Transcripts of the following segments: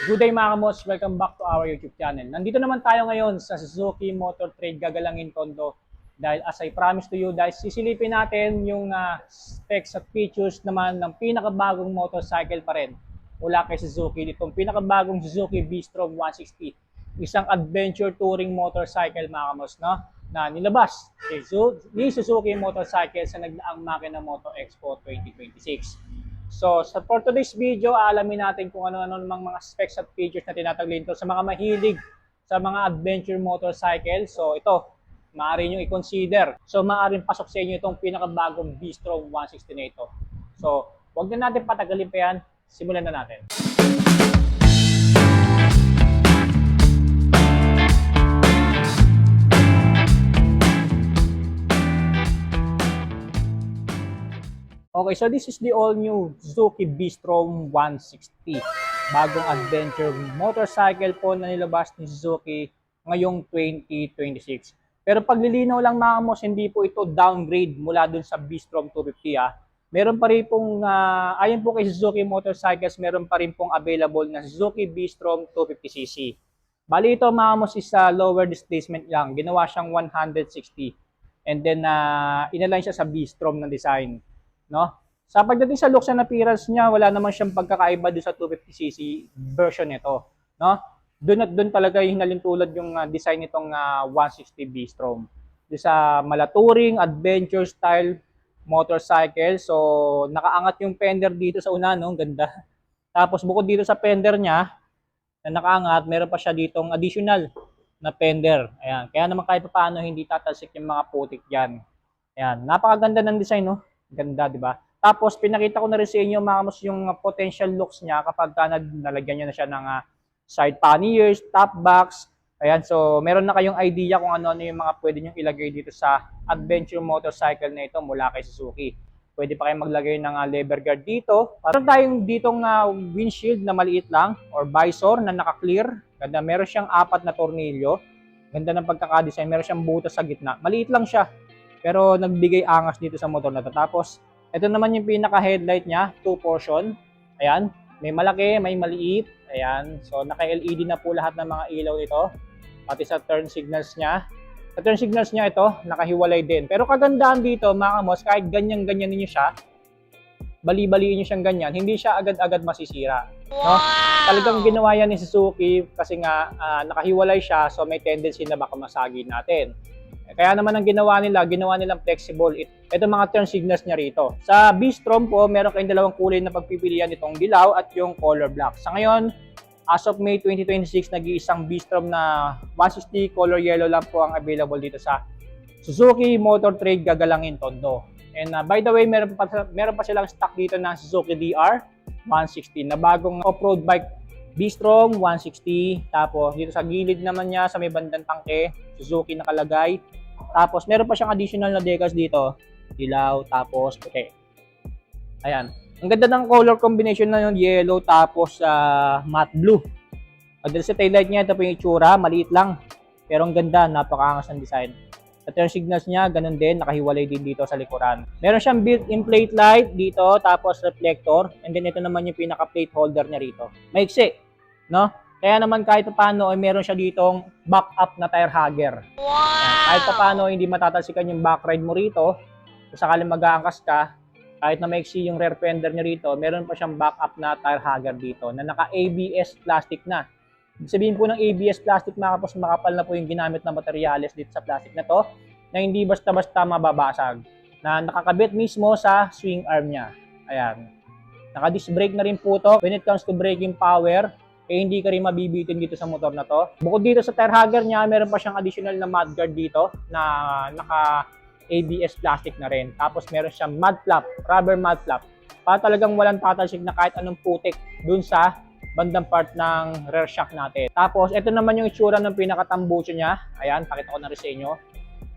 Good day mga kamos, welcome back to our YouTube channel. Nandito naman tayo ngayon sa Suzuki Motor Trade Gagalangin Tondo. Dahil as I promised to you guys, sisilipin natin yung specs at features naman ng pinakabagong motorcycle pa rin mula kay Suzuki. Itong pinakabagong Suzuki V-Strom 160. Isang adventure touring motorcycle mga kamos, no? Na nilabas ni Suzuki Motorcycle sa nagdaang Makina Moto Expo 2026. So, for today's video, aalamin natin kung ano-ano namang mga specs at features na tinataglin to sa mga mahilig sa mga adventure motorcycle. So, ito, maaari nyo i-consider. So, maaaring pasok sa inyo itong pinakabagong V-Strom 160 na ito. So, huwag na natin patagalin pa yan. Simulan na natin. Okay, so this is the all-new Suzuki V-Strom 160. Bagong adventure motorcycle po na nilabas ni Suzuki ngayong 2026. Pero paglilinaw lang mga kamos, hindi po ito downgrade mula dun sa V-Strom 250 ah. Meron pa rin pong, ayon po kay Suzuki Motorcycles, meron pa rin pong available na Suzuki V-Strom 250cc. Bali ito mga kamos is lower displacement lang. Ginawa siyang 160. And then inalign siya sa V-Strom na design. No? Sa pagdating sa looks and appearance niya, wala naman siyang pagkakaiba doon sa 250cc version nito, no? Doon at doon talaga yung hinalintulad yung design nitong 160 V-Strom. Doon sa malaturing adventure style motorcycle. So, nakaangat yung fender dito sa una, no? Ganda. Tapos bukod dito sa fender niya na nakaangat, meron pa siya ditong additional na fender. Ayan. Kaya naman kahit paano hindi tatalsik yung mga putik diyan. Ayan, napakaganda ng design, no? Ganda, di ba? Tapos, pinakita ko na rin sa inyo, mga kamos, yung potential looks niya kapag nalagyan niya na siya ng side panniers, top box. Ayan, so, meron na kayong idea kung ano-ano yung mga pwede nyo ilagay dito sa adventure motorcycle na ito mula kay Suzuki. Pwede pa kayong maglagay ng lever guard dito. Meron tayong ditong windshield na maliit lang or visor na naka-clear. Ganda, meron siyang 4 na tornilyo. Ganda ng pagkakadesign. Meron siyang butas sa gitna. Maliit lang siya. Pero nagbigay angas dito sa motor na to. Tapos, ito naman yung pinaka-headlight niya, 2 portion. Ayan, may malaki, may maliit. Ayan, so naka-LED na po lahat ng mga ilaw nito. Pati sa turn signals niya. Sa turn signals niya ito, nakahiwalay din. Pero kagandahan dito, mga kamos, kahit ganyan-ganyan niyo siya, bali-baliin niyo siyang ganyan, hindi siya agad-agad masisira. No? Talagang ginawa yan ni Suzuki kasi nga nakahiwalay siya, so may tendency na baka masagin natin. Kaya naman ang ginawa nilang flexible. Ito mga turn signals niya rito. Sa V-Strom po, meron kayong dalawang kulay na pagpipilian, itong dilaw at yung color black. Sa ngayon, as of May 2026, nag-iisang V-Strom na 160 color yellow lang po ang available dito sa Suzuki Motor Trade Gagalangin Tondo. And by the way, meron pa silang stock dito ng Suzuki DR 160 na bagong off-road bike V-Strom 160. Tapos dito sa gilid naman niya, sa may bandang tangke, Suzuki nakalagay. Tapos meron pa siyang additional na decals dito. Dilaw, tapos puti. Ayan. Ang ganda ng color combination na yung yellow tapos matte blue. Pagdating sa taillight niya, ito po yung itsura. Maliit lang. Pero ang ganda, napakaangas ng design. Sa turn signals niya, ganun din. Nakahiwalay din dito sa likuran. Meron siyang built-in plate light dito, tapos reflector. And then ito naman yung pinaka-plate holder niya rito. Maiksi, no? Kaya naman kahit paano ay meron siya ditong back-up na tire hugger. Wow! Kahit paano hindi matatalsikan yung back ride mo rito, kung sakaling mag-aangkas ka, kahit na maiksi yung rear fender niya rito, meron pa siyang back-up na tire hugger dito na naka-ABS plastic na. Ibig sabihin po ng ABS plastic, mga kapos, makapal na po yung ginamit na materyales dito sa plastic na to, na hindi basta-basta mababasag, na nakakabit mismo sa swing arm niya. Ayan. Naka-disc brake na rin po to. When it comes to braking power, hindi ka rin mabibitin dito sa motor na to. Bukod dito sa tire hugger niya, meron pa siyang additional na mud guard dito na naka ABS plastic na rin. Tapos meron siyang mud flap, rubber mud flap. Para talagang walang tatalsik na kahit anong putik dun sa bandang part ng rear shock natin. Tapos ito naman yung itsura ng pinakatambucho niya. Ayan, pakita ko na rin sa inyo.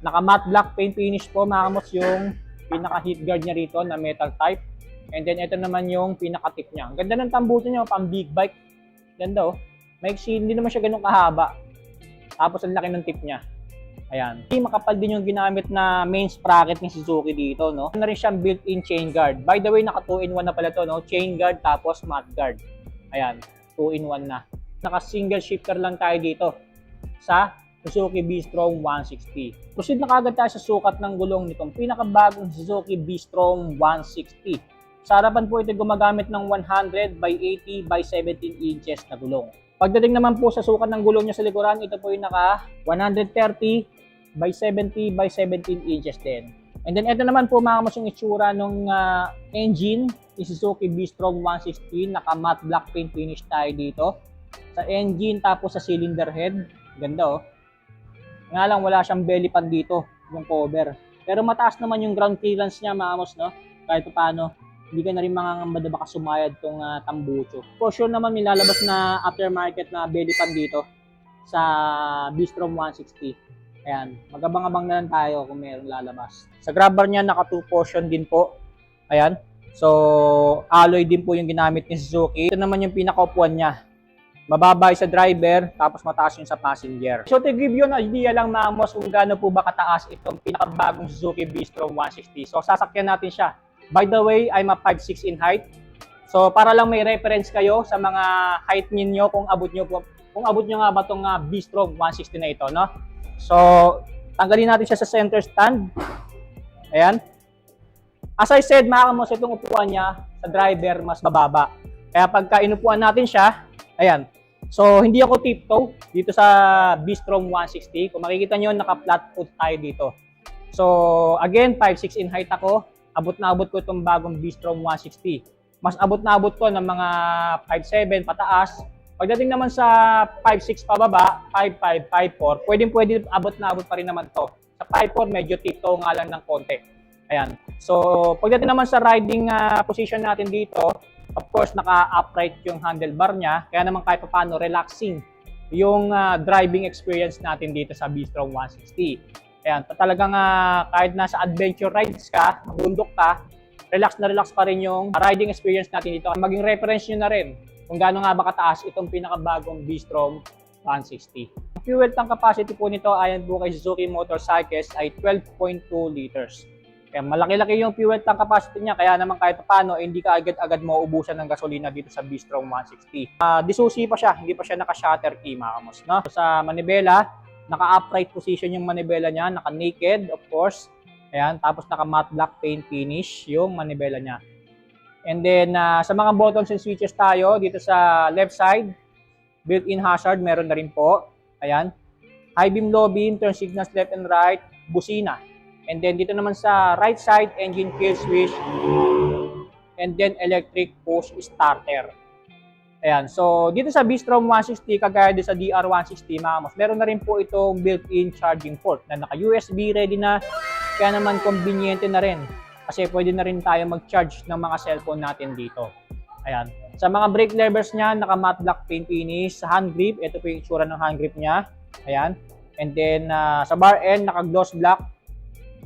Naka matte black paint finish po, mga kamos, yung pinaka heat guard niya rito na metal type. And then ito naman yung pinaka tip niya. Ang ganda ng tambucho niya, pang big bike. Ganda, oh. Maiksi, hindi naman siya ganun kahaba. Tapos ang laki ng tip niya. Ayan. Makapal din yung ginamit na main sprocket ni Suzuki dito, no? Meron na rin siyang built-in chain guard. By the way, naka 2-in-1 na pala to, no? Chain guard tapos mat guard. Ayan. 2-in-1 na. Naka-single shifter lang tayo dito sa Suzuki B-Strom 160. Proceed na kagad tayo sa sukat ng gulong nitong pinakabagong Suzuki B-Strom 160. Sa harapan po ito gumagamit ng 100 by 80 by 17 inches na gulong. Pagdating naman po sa sukat ng gulong niya sa likuran, ito po yung naka 130 by 70 by 17 inches din. And then ito naman po mga kamos yung itsura ng engine ni Suzuki B-Strom 160. Naka matte black paint finish tayo dito sa engine, tapos sa cylinder head. Ganda oh. Nga lang wala siyang belly pan dito, yung cover. Pero mataas naman yung ground clearance niya mga kamos, no? Kahit paano, hindi ka na rin mangangamba na baka sumayad tong tambucho. For sure naman may lalabas na aftermarket na belly pan dito sa B-Strom 160. Ayan, magabang-abang na lang tayo kung mayroong lalabas. Sa grab bar niya, naka 2 portion din po. Ayan. So, alloy din po yung ginamit ni Suzuki. Ito naman yung pinaka-upuan niya. Mababa sa driver, tapos mataas yung sa passenger. So, to give you an idea lang mga kamos kung gaano po ba kataas itong pinakabagong Suzuki B-Strom 160. So, sasakyan natin siya. By the way, I'm a 5'6" in height. So, para lang may reference kayo sa mga height ninyo kung abot nyo nga ba itong B-Strom 160 na ito, no? So, tanggalin natin siya sa center stand. Ayan. As I said, mga kamos, itong upuan niya sa driver mas mababa. Kaya pagka inupuan natin siya, ayan. So, hindi ako tiptoe dito sa B-Strom 160. Kung makikita nyo, naka-flat foot tayo dito. So, again, 5'6" in height ako. Abot na abot ko itong bagong B-Strom 160. Mas abot na abot ko ng mga 5'7" pataas. Pagdating naman sa 5'6" pababa, 5'5", 5'4", pwede abot na abot pa rin naman to. Sa 5'4", medyo tiptoe nga lang ng konti. Ayan. So, pagdating naman sa riding position natin dito, of course, naka-upright yung handlebar niya. Kaya naman kahit paano relaxing yung driving experience natin dito sa B-Strom 160. Ayan, talagang kahit nasa adventure rides ka, bundok ka, relax na relax pa rin yung riding experience natin dito. Maging reference nyo na rin kung gaano nga ba kataas itong pinakabagong B-Strom 160. Ang fuel tank capacity po nito ayon po kay Suzuki Motorcycles ay 12.2 liters. Kaya malaki-laki yung fuel tank capacity niya, kaya naman kahit paano hindi ka agad-agad mauubusan ng gasolina dito sa B-Strom 160. Disusi pa siya, hindi pa siya naka-shutter key mga kamos, no? Sa manibela, naka-upright position yung manibela niya, naka-naked of course. Ayan, tapos naka-matte black paint finish yung manibela niya. And then sa mga buttons and switches tayo dito sa left side, built-in hazard meron na rin po. Ayan. High beam, low beam, turn signals left and right, busina. And then dito naman sa right side, engine kill switch, and then electric push starter. Ayan, so dito sa B-Strom 160, kagaya din sa DR160, mga kamos, meron na rin po itong built-in charging port na naka-USB ready na, kaya naman convenient na rin. Kasi pwede na rin tayo mag-charge ng mga cellphone natin dito. Ayan. Sa mga brake levers niya, naka-matte black paint finish. Sa hand grip, ito po yung itsura ng hand grip niya. Ayan. And then sa bar end, naka-gloss black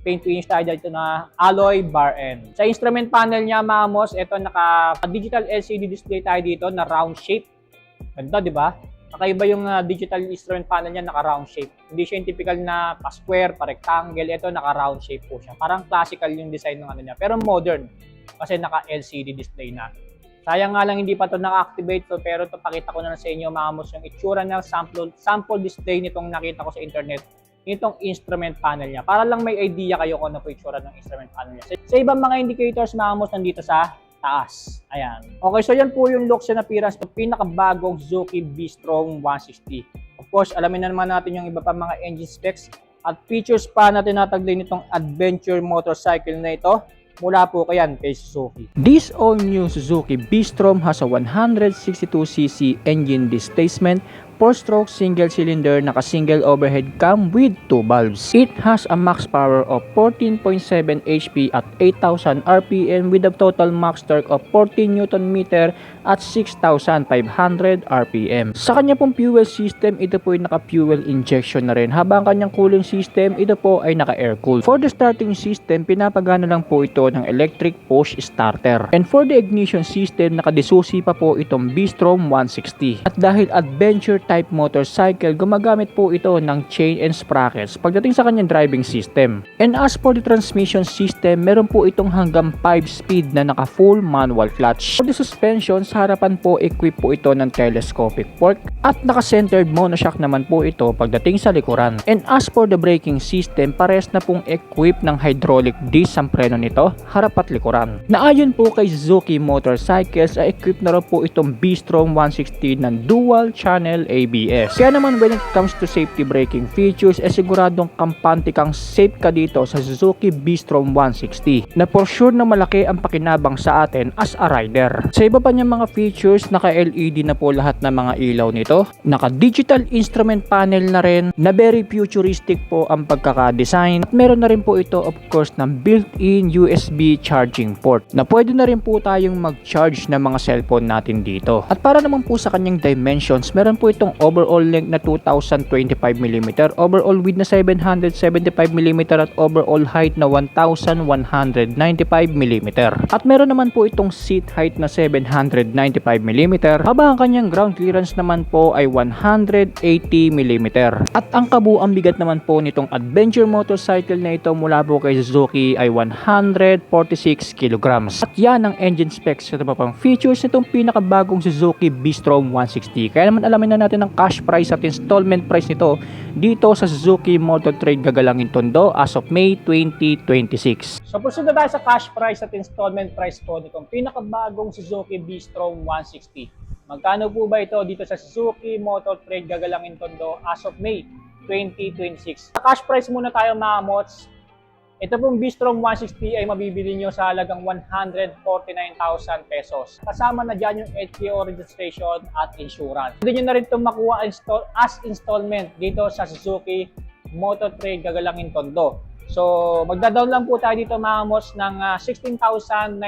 paint finish tayo dito na alloy bar end. Sa instrument panel niya, mga kamos, ito naka-digital LCD display tayo dito na round shape. Ganda, di ba? Kakaiba yung digital instrument panel niya, naka-round shape. Hindi siya yung typical na pa-square, pa-rectangle. Ito naka-round shape po siya. Parang classical yung design ng ano niya. Pero modern. Kasi naka-LCD display na. Sayang nga lang hindi pa ito naka-activate. So, pero ito pakita ko na lang sa inyo, mga kamos, yung itsura ng sample display nitong nakita ko sa internet. Itong instrument panel niya. Para lang may idea kayo kung ano po itsura ng instrument panel niya. Sa ibang mga indicators, mga kamos, nandito sa taas. Ayan. Okay, so yan po yung looks and appearance ng pinakabagong Suzuki B-Strom 160. Of course, alamin na naman natin yung iba pa mga engine specs at features pa na tinataglay nitong adventure motorcycle na ito mula po kay Suzuki. This all-new Suzuki B-Strom has a 162cc engine displacement, 4-stroke single-cylinder naka-single overhead cam with 2 valves. It has a max power of 14.7 HP at 8,000 RPM with a total max torque of 14 Nm at 6,500 RPM. Sa kanya pong fuel system, ito po ay naka-fuel injection na rin. Habang kanyang cooling system, ito po ay naka-air cool. For the starting system, pinapagana lang po ito ng electric push starter. And for the ignition system, naka-disusi pa po itong B-Strom 160. At dahil adventure type motorcycle, gumagamit po ito ng chain and sprockets pagdating sa kanyang driving system. And as for the transmission system, meron po itong hanggang 5-speed na naka full manual clutch. For the suspension, sa harapan po equip po ito ng telescopic fork at naka-centered monoshock naman po ito pagdating sa likuran. And as for the braking system, pares na pong equip ng hydraulic disc ang preno nito, harap at likuran. Na ayon po kay Suzuki Motorcycles ay equip na rin po itong B-Strom 160 ng dual channel ABS. Kaya naman when it comes to safety braking features, siguradong kampante kang safe ka dito sa Suzuki B-Strom 160 na for sure na malaki ang pakinabang sa atin as a rider. Sa iba pa niyang mga features, naka-LED na po lahat ng mga ilaw nito, naka-digital instrument panel na rin, na very futuristic po ang pagkaka-design, at meron na rin po ito of course ng built-in USB charging port na pwede na rin po tayong mag-charge ng mga cellphone natin dito. At para naman po sa kanyang dimensions, meron po itong overall length na 2025mm, overall width na 775mm at overall height na 1195mm. At meron naman po itong seat height na 795mm, habang ang kanyang ground clearance naman po ay 180mm. At ang kabuuang bigat naman po nitong adventure motorcycle na ito mula po kay Suzuki ay 146 kilograms. At yan ang engine specs at pang features nitong pinakabagong Suzuki B-Strom 160. Kaya naman alamin na natin ang cash price at installment price nito dito sa Suzuki Motor Trade Gagalangin Tondo as of May 2026. So proceed na tayo sa cash price at installment price po nitong pinakabagong Suzuki B-Strom 160. Magkano po ba ito dito sa Suzuki Motor Trade Gagalangin Tondo as of May 2026? Sa cash price muna tayo mga mods. Ito pong B-Strom 160 ay mabibili nyo sa halagang 149,000 pesos. Kasama na dyan yung LTO registration at insurance. Pwede nyo na rin itong makuha as installment dito sa Suzuki Motor Trade Gagalangin Tondo. So magda-down lang po tayo dito mga mods ng 16,910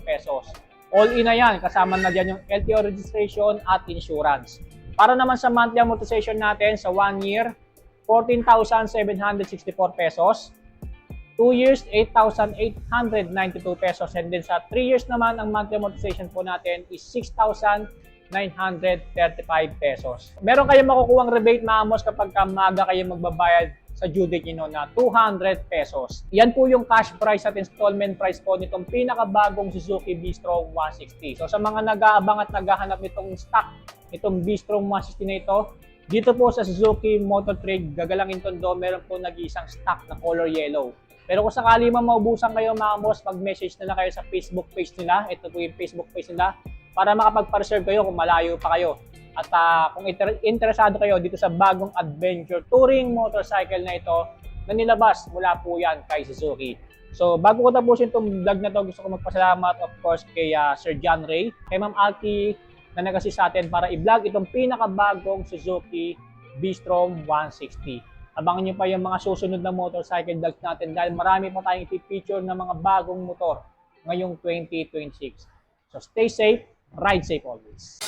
pesos. All in na yan, kasama na dyan yung LTO registration at insurance. Para naman sa monthly amortization natin sa 1 year, 14,764 pesos. 2 years, 8,892 pesos. And then sa 3 years naman, ang monthly amortization po natin is 6,935 pesos. Meron kayong makukuhang rebate mga amos kapag maaga kayo magbabayad sa due date nyo na 200 pesos. Yan po yung cash price at installment price po nitong pinakabagong Suzuki B-Strom 160. So sa mga nag-aabang at naghahanap nitong stock, itong B-Strom 160 na ito, dito po sa Suzuki Motor Trade Gagalangin Tondo, meron po nag-iisang stock na color yellow. Pero kung sakali man maubusan kayo mga boss, mag-message na lang kayo sa Facebook page nila. Ito po yung Facebook page nila para makapag-reserve kayo kung malayo pa kayo. At kung interesado kayo dito sa bagong adventure touring motorcycle na ito na nilabas mula po yan kay Suzuki. So bago ko tapusin itong vlog na to, gusto ko magpasalamat of course kay Sir John Ray, kay Ma'am Alki na nag-assist sa atin para i-vlog itong pinakabagong Suzuki B-Strom 160. Abangan nyo pa yung mga susunod na motorcycle vlogs natin dahil marami pa tayong i-feature na mga bagong motor ngayong 2026. So stay safe, ride safe always.